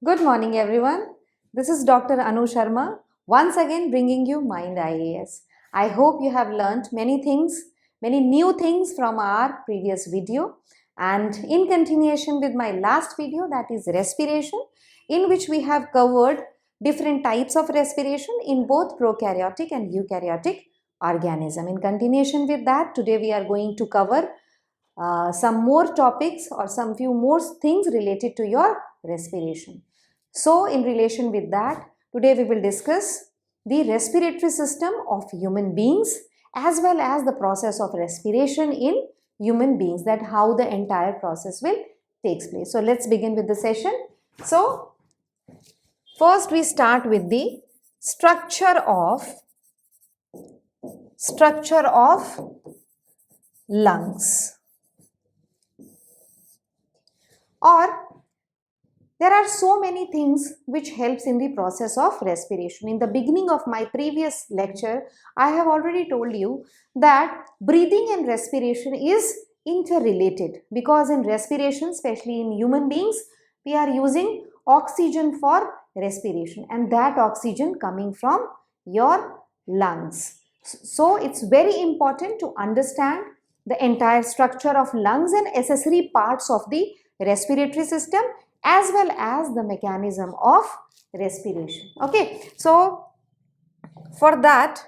Good morning everyone. This is Dr. Anu Sharma once again bringing you Mind IAS. I hope you have learnt many things, many new things from our previous video, and in continuation with my last video, that is respiration, in which we have covered different types of respiration in both prokaryotic and eukaryotic organism. In continuation with that, today we are going to cover some more topics or some few more things related to your respiration. So in relation with that, today we will discuss the respiratory system of human beings as well as the process of respiration in human beings, that how the entire process will takes place. So let's begin with the session. So first we start with the structure of lungs. Or there are so many things which helps in the process of respiration. In the beginning of my previous lecture, I have already told you that breathing and respiration is interrelated, because in respiration, especially in human beings, we are using oxygen for respiration, and that oxygen coming from your lungs. So it's very important to understand the entire structure of lungs and accessory parts of the respiratory system as well as the mechanism of respiration. Okay, so for that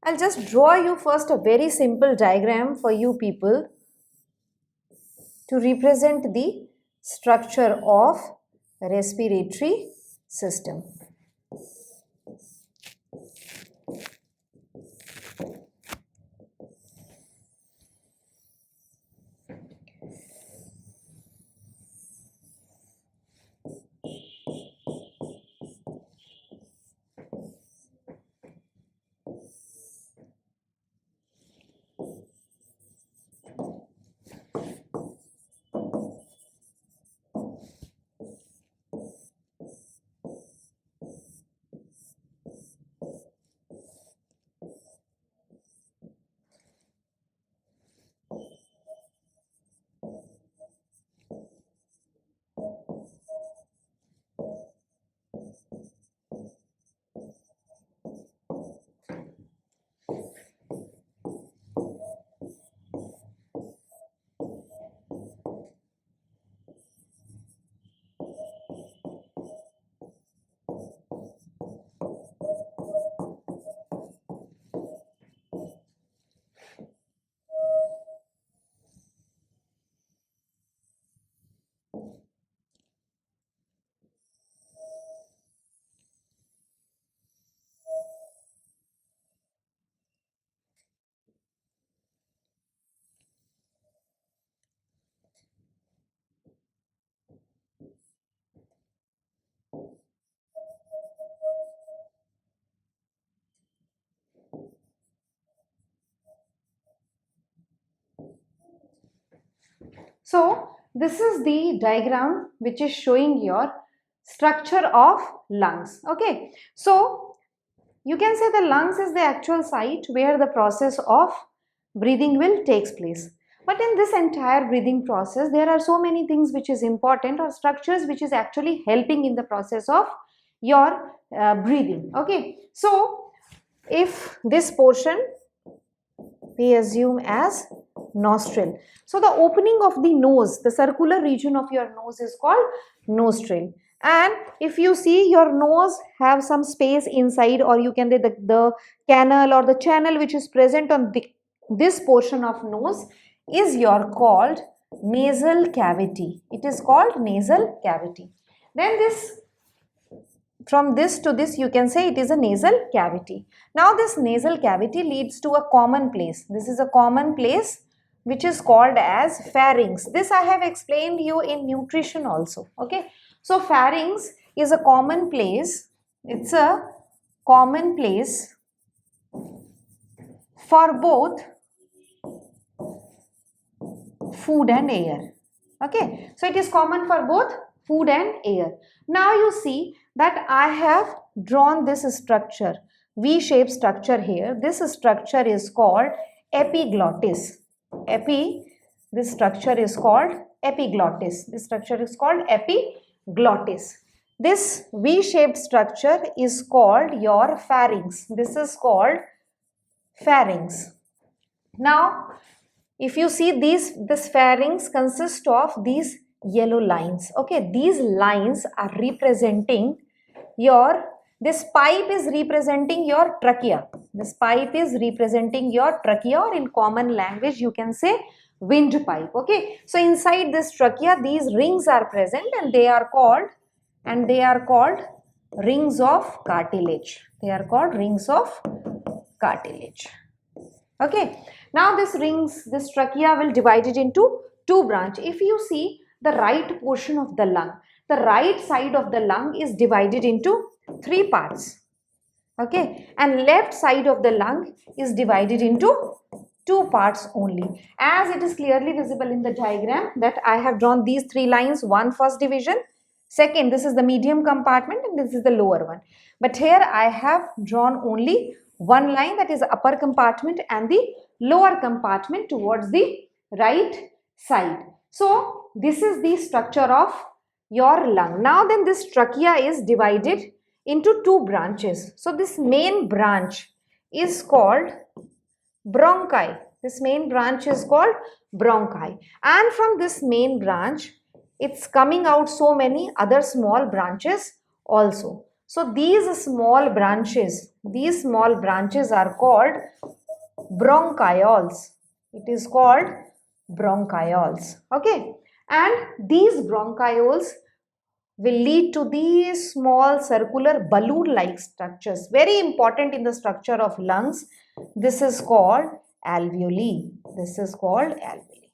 I'll just draw you first a very simple diagram for you people to represent the structure of respiratory system. So this is the diagram which is showing your structure of lungs. Okay, so you can say the lungs is the actual site where the process of breathing will takes place. But in this entire breathing process, there are so many things which is important, or structures which is actually helping in the process of your breathing. Okay, so if this portion we assume as nostril. So the opening of the nose, the circular region of your nose is called nostril. And if you see your nose have some space inside, or you can say the canal or the channel which is present on this portion of nose is your called nasal cavity. It is called nasal cavity. Then this, from this to this, you can say it is a nasal cavity. Now this nasal cavity leads to a common place. This is a common place which is called as pharynx. This I have explained you in nutrition also. Okay, so pharynx is a common place. It's a common place for both food and air. Okay, so it is common for both food and air. Now you see that I have drawn this structure, V-shaped structure here. This structure is called epiglottis. This structure is called epiglottis. This structure is called epiglottis. This V-shaped structure is called your pharynx. This is called pharynx. Now, if you see this pharynx consists of these yellow lines. Okay, these lines are representing this pipe is representing your trachea. This pipe is representing your trachea, or in common language you can say windpipe. Okay, so inside this trachea these rings are present, and they are called rings of cartilage. They are called rings of cartilage. Okay, now this trachea will divide it into two branches. If you see the right portion of the lung, the right side of the lung is divided into three parts. Okay, and left side of the lung is divided into two parts only, as it is clearly visible in the diagram that I have drawn these three lines. One first division, second, this is the medium compartment, and this is the lower one. But here I have drawn only one line, that is the upper compartment, and the lower compartment towards the right side. So this is the structure of your lung. Now then, this trachea is divided into two branches. So this main branch is called bronchi. This main branch is called bronchi, and from this main branch it's coming out so many other small branches also. So these small branches are called bronchioles. It is called bronchioles. Okay, and these bronchioles will lead to these small circular balloon-like structures, very important in the structure of lungs. This is called alveoli. This is called alveoli.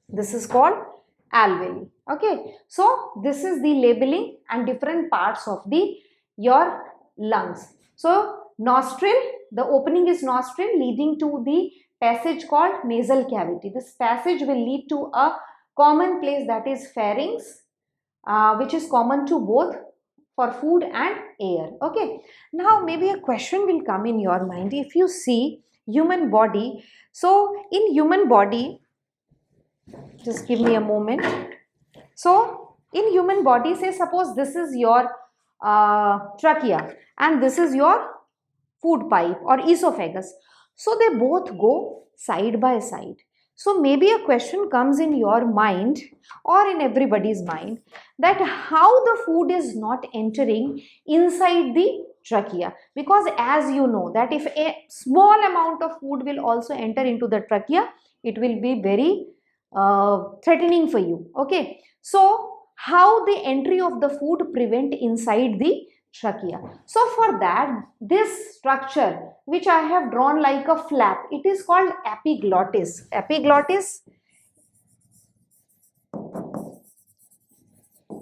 This is called alveoli. Okay, so this is the labeling and different parts of your lungs. So nostril, the opening is nostril leading to the passage called nasal cavity. This passage will lead to a common place, that is pharynx, which is common to both for food and air. Okay, now maybe a question will come in your mind. If you see human body, so in human body, just give me a moment. So in human body, say suppose this is your trachea and this is your food pipe or esophagus. So they both go side by side. So maybe a question comes in your mind or in everybody's mind, that how the food is not entering inside the trachea, because as you know that if a small amount of food will also enter into the trachea, it will be very threatening for you. Okay, so how the entry of the food prevent inside the trachea? So for that, this structure which I have drawn like a flap, it is called epiglottis. Epiglottis,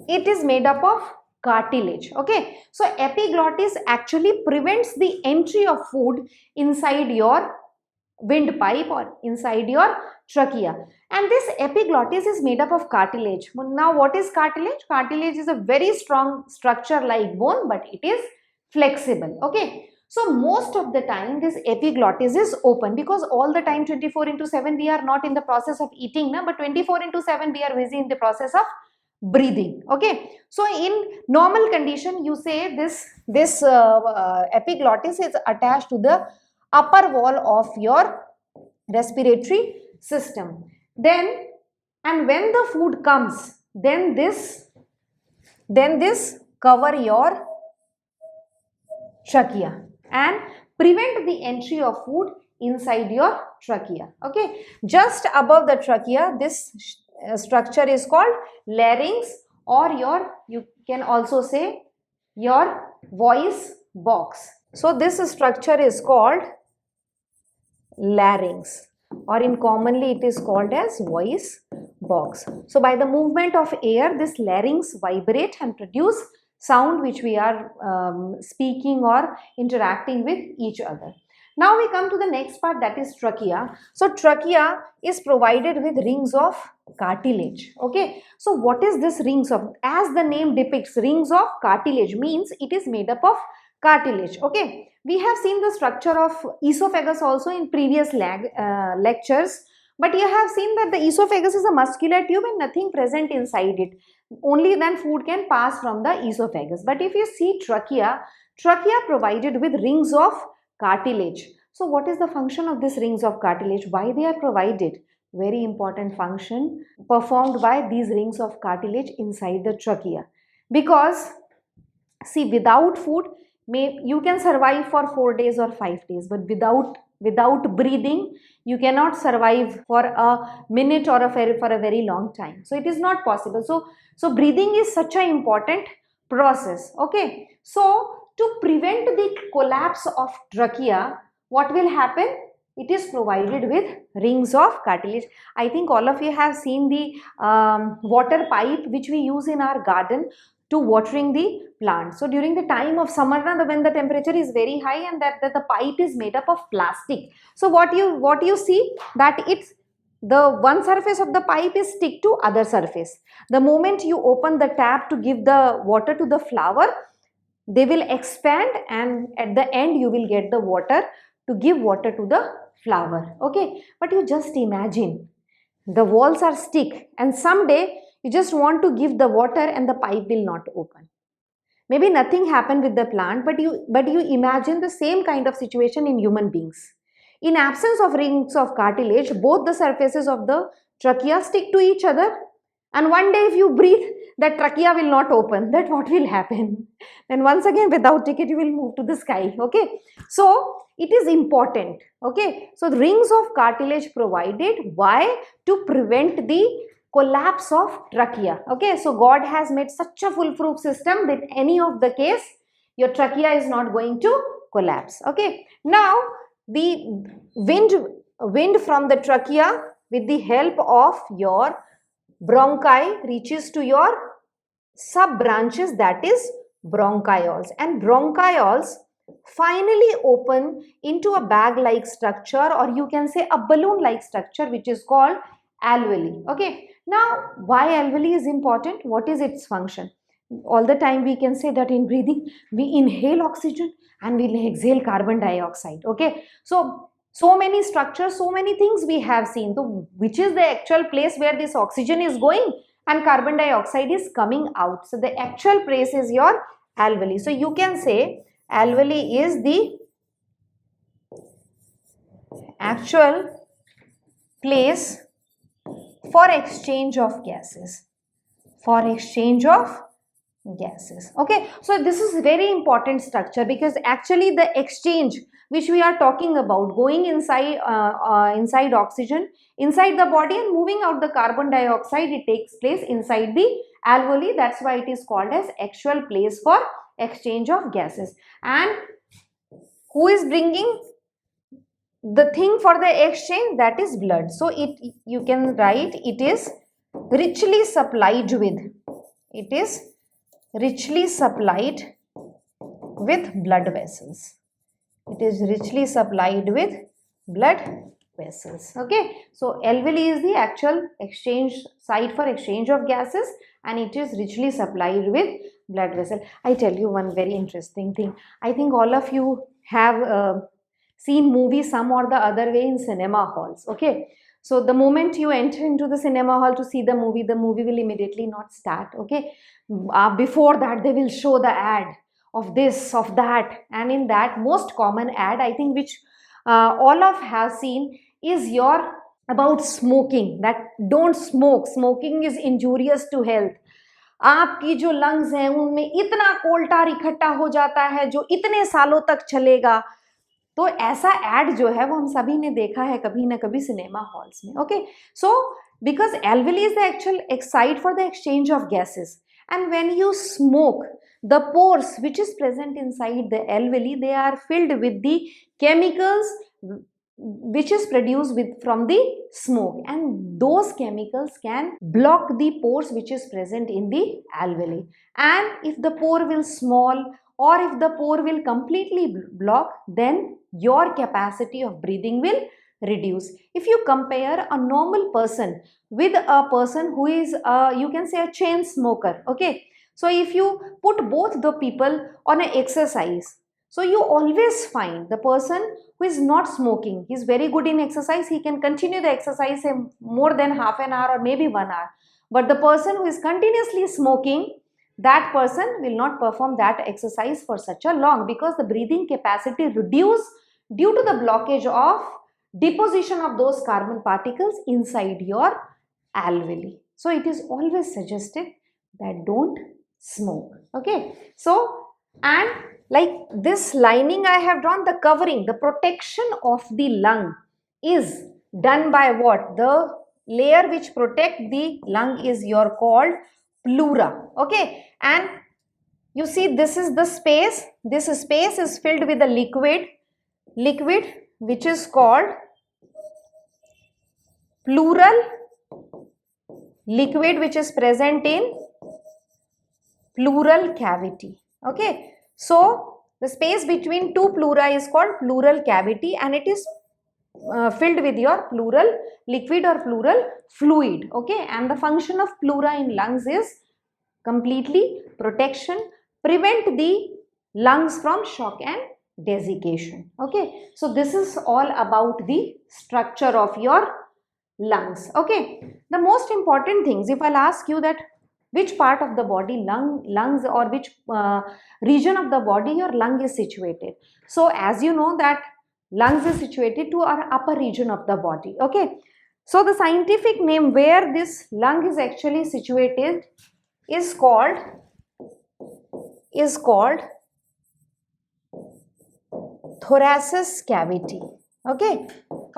it is made up of cartilage. Okay, so epiglottis actually prevents the entry of food inside your windpipe or inside your trachea, and this epiglottis is made up of cartilage. Now what is cartilage? Cartilage is a very strong structure like bone, but it is flexible. Okay, so most of the time this epiglottis is open, because all the time 24/7 we are not in the process of eating, but 24/7 we are busy in the process of breathing. Okay, so in normal condition you say this epiglottis is attached to the upper wall of your respiratory system. Then, and when the food comes, then this cover your trachea and prevent the entry of food inside your trachea. Okay, just above the trachea, this structure is called larynx, or you can also say your voice box. So this structure is called larynx, or in commonly it is called as voice box. So by the movement of air, this larynx vibrate and produce sound which we are speaking or interacting with each other. Now we come to the next part, that is trachea. So trachea is provided with rings of cartilage. Okay, so what is this rings of? As the name depicts, rings of cartilage means it is made up of cartilage. Okay, we have seen the structure of esophagus also in previous lectures. But you have seen that the esophagus is a muscular tube and nothing present inside it. Only then food can pass from the esophagus. But if you see trachea, trachea provided with rings of cartilage. So what is the function of these rings of cartilage? Why they are provided? Very important function performed by these rings of cartilage inside the trachea. Because see, without food, you can survive for 4 days or 5 days, but without breathing, you cannot survive for a minute or for a very long time. So it is not possible. So breathing is such an important process. Okay. So to prevent the collapse of trachea, what will happen? It is provided with rings of cartilage. I think all of you have seen the water pipe which we use in our garden to watering the plant. So during the time of summer, when the temperature is very high and that the pipe is made up of plastic. So what you see that it's the one surface of the pipe is stick to other surface. The moment you open the tap to give the water to the flower, they will expand and at the end you will get the water to give water to the flower. Okay, but you just imagine the walls are stick and someday you just want to give the water and the pipe will not open. Maybe nothing happened with the plant, but you imagine the same kind of situation in human beings. In absence of rings of cartilage, both the surfaces of the trachea stick to each other, and one day if you breathe, that trachea will not open. That what will happen? Then once again without ticket you will move to the sky. Okay, so it is important. Okay, so the rings of cartilage provided. Why? To prevent the collapse of trachea. Okay, so God has made such a foolproof system that any of the case your trachea is not going to collapse. Okay, now the wind from the trachea with the help of your bronchi reaches to your sub branches, that is bronchioles, and bronchioles finally open into a bag like structure, or you can say a balloon like structure, which is called alveoli. Okay, now why alveoli is important? What is its function? All the time we can say that in breathing we inhale oxygen and we exhale carbon dioxide. Okay, so many structures, so many things we have seen. So which is the actual place where this oxygen is going and carbon dioxide is coming out? So the actual place is your alveoli. So you can say alveoli is the actual place for exchange of gases. Okay, so this is very important structure because actually the exchange which we are talking about, going inside inside oxygen inside the body and moving out the carbon dioxide, it takes place inside the alveoli. That's why it is called as actual place for exchange of gases. And who is bringing the thing for the exchange? That is blood. So you can write it is richly supplied with. It is richly supplied with blood vessels. It is richly supplied with blood vessels. Okay, so alveoli is the actual exchange site for exchange of gases and it is richly supplied with blood vessel. I tell you one very interesting thing. I think all of you have seen movies some or the other way in cinema halls. Okay, so the moment you enter into the cinema hall to see the movie will immediately not start. Okay, before that they will show the ad of this, of that, and in that most common ad I think which all of have seen is your about smoking, that don't smoke, smoking is injurious to health. आपकी जो lungs हैं उनमें इतना कोल टार इकट्ठा हो जाता है जो इतने सालों तक चलेगा. तो ऐसा एड जो है वो हम सभी ने देखा है कभी ना कभी सिनेमा हॉल्स में. Okay, so because alveoli is the actual site for the exchange of gases, and when you smoke, the pores which is present inside the alveoli, they are filled with the chemicals which is produced from the smoke, and those chemicals can block the pores which is present in the alveoli. And if the pore will small or if the pore will completely block, then your capacity of breathing will reduce. If you compare a normal person with a person who is you can say a chain smoker, okay, so if you put both the people on an exercise, so you always find the person who who is not smoking, he is very good in exercise, he can continue the exercise more than half an hour or maybe 1 hour. But the person who is continuously smoking, that person will not perform that exercise for such a long, because the breathing capacity reduces due to the blockage of deposition of those carbon particles inside your alveoli. So it is always suggested that don't smoke. Okay. So, and like this lining I have drawn, the covering, the protection of the lung is done by what? The layer which protect the lung is called pleura. Okay. And you see, this is the space. This space is filled with the liquid which is called pleural liquid, which is present in pleural cavity. Okay. So the space between two pleura is called pleural cavity, and it is filled with your pleural liquid or pleural fluid. Okay. And the function of pleura in lungs is completely protection, prevent the lungs from shock and desiccation. Okay. So this is all about the structure of your lungs. Okay. The most important things, if I'll ask you that which part of the body, lungs, or which region of the body your lung is situated. So as you know that lungs is situated to our upper region of the body. Okay. So the scientific name where this lung is actually situated is called thoracic cavity. Okay.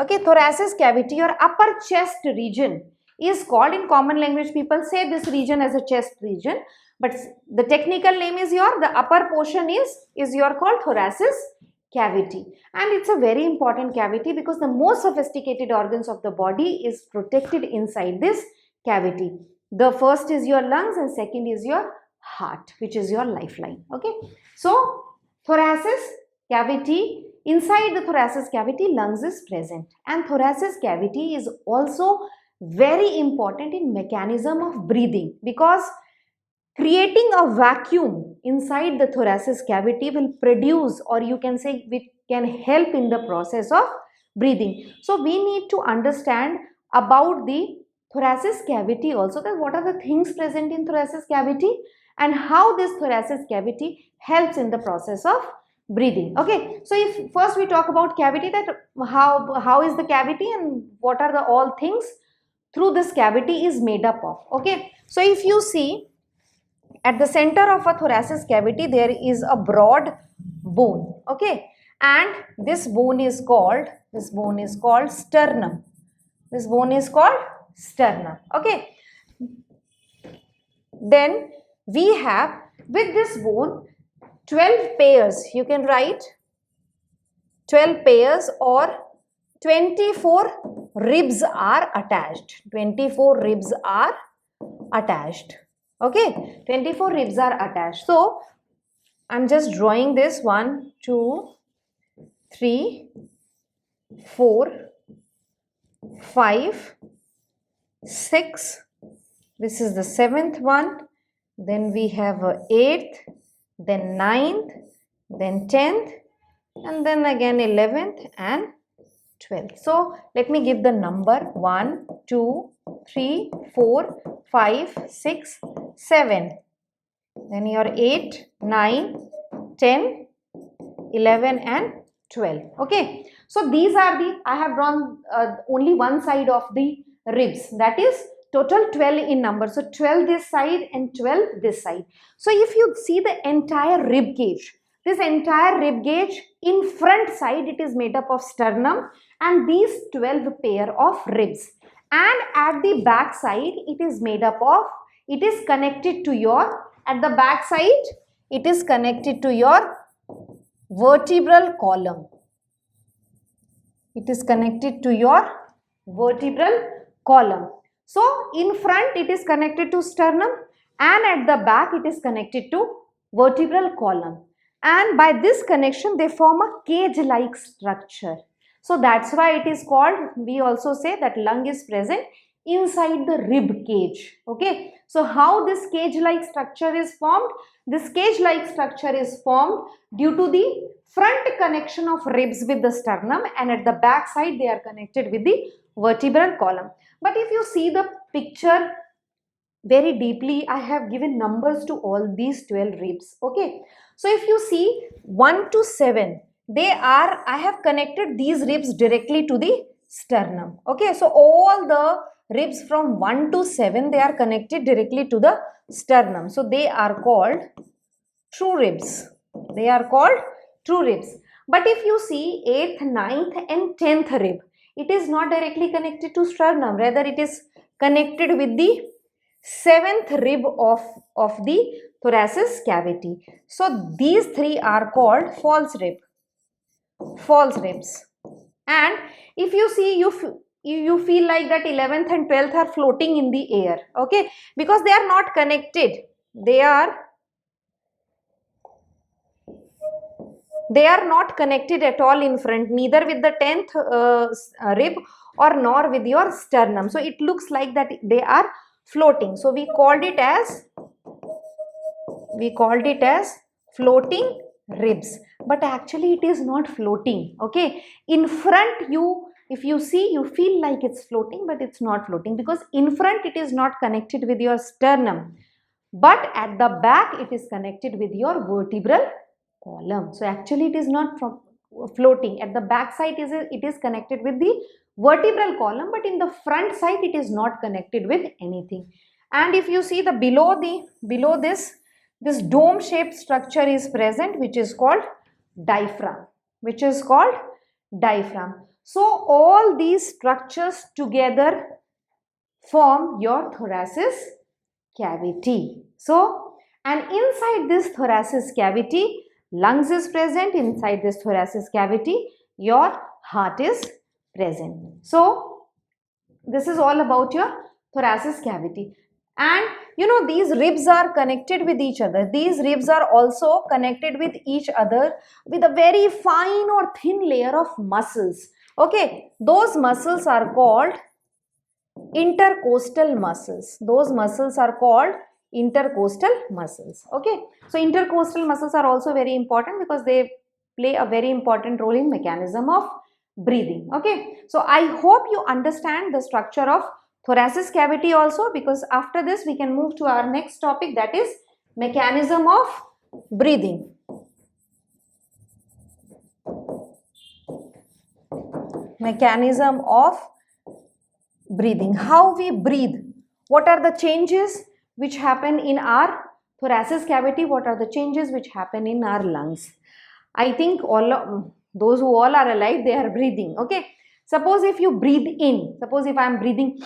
Okay, thoracic cavity or upper chest region is called, in common language people say this region as a chest region, but the technical name is the upper portion is called thoracic cavity, and it's a very important cavity because the most sophisticated organs of the body is protected inside this cavity. The first is your lungs and second is your heart, which is your lifeline. Okay. So thoracic cavity, inside the thoracic cavity lungs is present, and thoracic cavity is also very important in mechanism of breathing, because creating a vacuum inside the thoracic cavity will produce, or you can say it can help in the process of breathing. So we need to understand about the thoracic cavity also, that what are the things present in thoracic cavity and how this thoracic cavity helps in the process of breathing. Okay. So if first we talk about cavity, that how is the cavity and what are the all things through this cavity is made up of. Okay. So if you see at the center of a thoracic cavity there is a broad bone. Okay. And this bone is called sternum. This bone is called sternum. Okay. Then we have with this bone 12 pairs, you can write 12 pairs or 24 ribs are attached. 24 ribs are attached. Okay, 24 ribs are attached. So I'm just drawing this 1, 2, 3, 4, 5, 6. This is the 7th one. Then we have a 8th, then 9th, then 10th, and then again 11th and 12th. So let me give the number 1, 2, 3, 4, 5, 6, 7. Then your 8, 9, 10, 11 and 12. Okay. So these are the, I have drawn only one side of the ribs, that is total 12 in number. So 12 this side and 12 this side. So if you see the entire rib cage, this entire rib cage in front side it is made up of sternum and these 12 pair of ribs, and at the back side it is made up of, it is connected to your, at the back side it is connected to your vertebral column. It is connected to your vertebral column. So in front it is connected to sternum and at the back it is connected to vertebral column, and by this connection they form a cage like structure. So that's why it is called, we also say that lung is present inside the rib cage. Okay, so how this cage like structure is formed? This cage like structure is formed due to the front connection of ribs with the sternum, and at the back side they are connected with the vertebral column. But if you see the picture very deeply, I have given numbers to all these 12 ribs. Okay, so if you see 1 to 7, I have connected these ribs directly to the sternum. Okay, so all the ribs from 1 to 7, they are connected directly to the sternum. So they are called true ribs. They are called true ribs. But if you see 8th, 9th and 10th rib, it is not directly connected to sternum. Rather, it is connected with the 7th rib of the thoracic cavity. So these three are called false rib. False ribs. And if you see, you feel like that 11th and 12th are floating in the air. Okay, because they are not connected. They are not connected at all in front, neither with the 10th rib or nor with your sternum. So it looks like that they are floating. So we called it as floating ribs, but actually it is not floating. Okay, in front if you see, you feel like it's floating, but it's not floating because in front it is not connected with your sternum, but at the back it is connected with your vertebral column. So actually it is not floating. At the back side it is connected with the vertebral column, but in the front side it is not connected with anything. And if you see the below this dome shaped structure is present, which is called diaphragm. So all these structures together form your thoracic cavity. So, and inside this thoracic cavity, lungs is present. Inside this thoracic cavity, your heart is present. So this is all about your thoracic cavity. And you know, these ribs are connected with each other. These ribs are also connected with each other with a very fine or thin layer of muscles. Okay, those muscles are called intercostal muscles. Those muscles are called intercostal muscles. Okay, so intercostal muscles are also very important because they play a very important role in mechanism of breathing. Okay, so I hope you understand the structure of thoracic cavity also, because after this we can move to our next topic, that is mechanism of breathing. Mechanism of breathing. How we breathe. What are the changes which happen in our thoracic cavity? What are the changes which happen in our lungs? I think those who all are alive, they are breathing. Okay. Suppose if you breathe in, suppose if I am breathing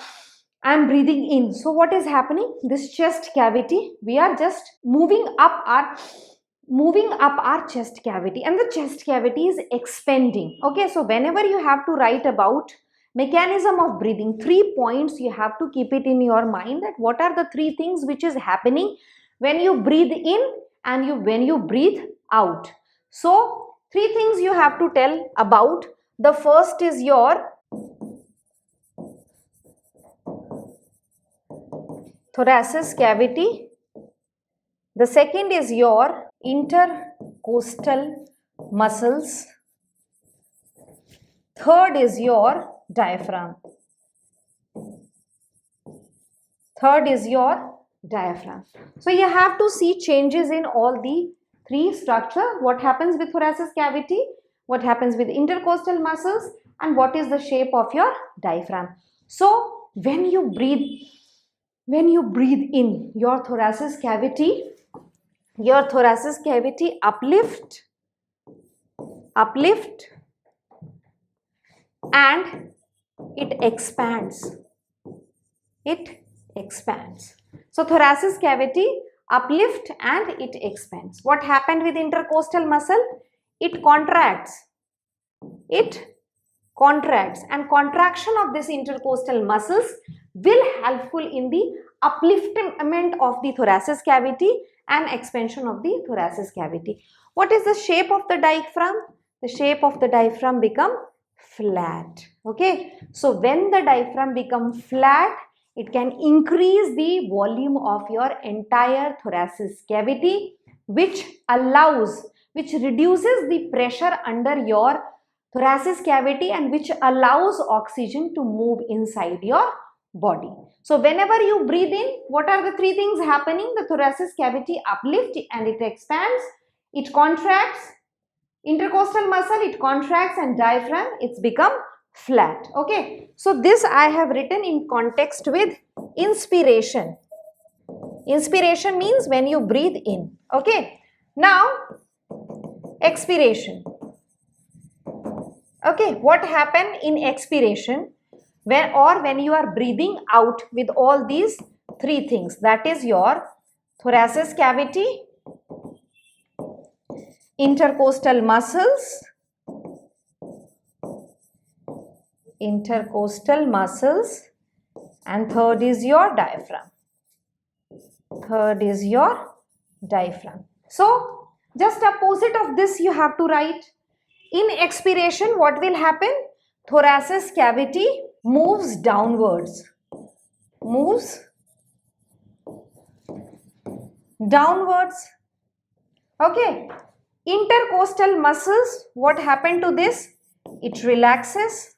in. So what is happening? This chest cavity, we are just moving up our chest cavity, and the chest cavity is expanding. Okay, so whenever you have to write about mechanism of breathing, 3 points you have to keep it in your mind, that what are the 3 things which is happening when you breathe in and when you breathe out. So 3 things you have to tell about. The first is your thoracic cavity. The second is your intercostal muscles. Third is your diaphragm. So you have to see changes in all the 3 structure. What happens with thoracic cavity, what happens with intercostal muscles, and what is the shape of your diaphragm. So when you breathe in, your thoracic cavity uplift and it expands. So thoracic cavity uplift and it expands. What happened with intercostal muscle? It contracts, and contraction of this intercostal muscles will helpful in the upliftment of the thoracic cavity and expansion of the thoracic cavity. What is the shape of the diaphragm? The shape of the diaphragm become flat. Okay, so when the diaphragm become flat, it can increase the volume of your entire thoracic cavity, which reduces the pressure under your thoracic cavity and which allows oxygen to move inside your body. So whenever you breathe in, what are the three things happening? The thoracic cavity uplifts and it expands, it contracts, intercostal muscle, it contracts, and diaphragm, it's become flat. Okay, so this I have written in context with inspiration. Inspiration means when you breathe in. Okay, now expiration. Okay, what happened in expiration when you are breathing out with all these three things? That is your thoracic cavity, intercostal muscles, and third is your diaphragm. So just opposite of this you have to write. In expiration, what will happen? Thoracic cavity moves downwards. Okay. Intercostal muscles, what happened to this? It relaxes.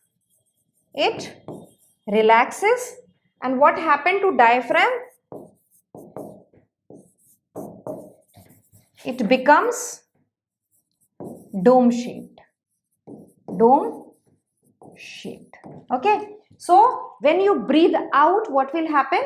And what happened to diaphragm? It becomes dome shaped. Okay. So when you breathe out, what will happen?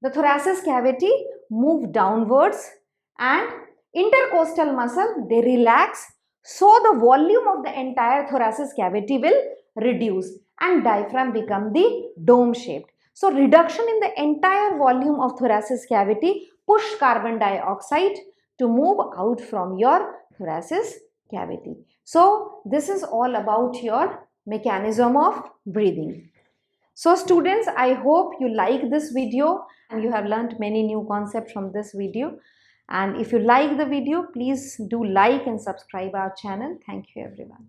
The thoracic cavity move downwards and intercostal muscle, they relax. So the volume of the entire thoracic cavity will reduce and diaphragm become the dome shaped. So reduction in the entire volume of thoracic cavity push carbon dioxide to move out from your thoracic cavity. So this is all about your mechanism of breathing. So students, I hope you like this video and you have learnt many new concepts from this video. And if you like the video, please do like and subscribe our channel. Thank you everyone.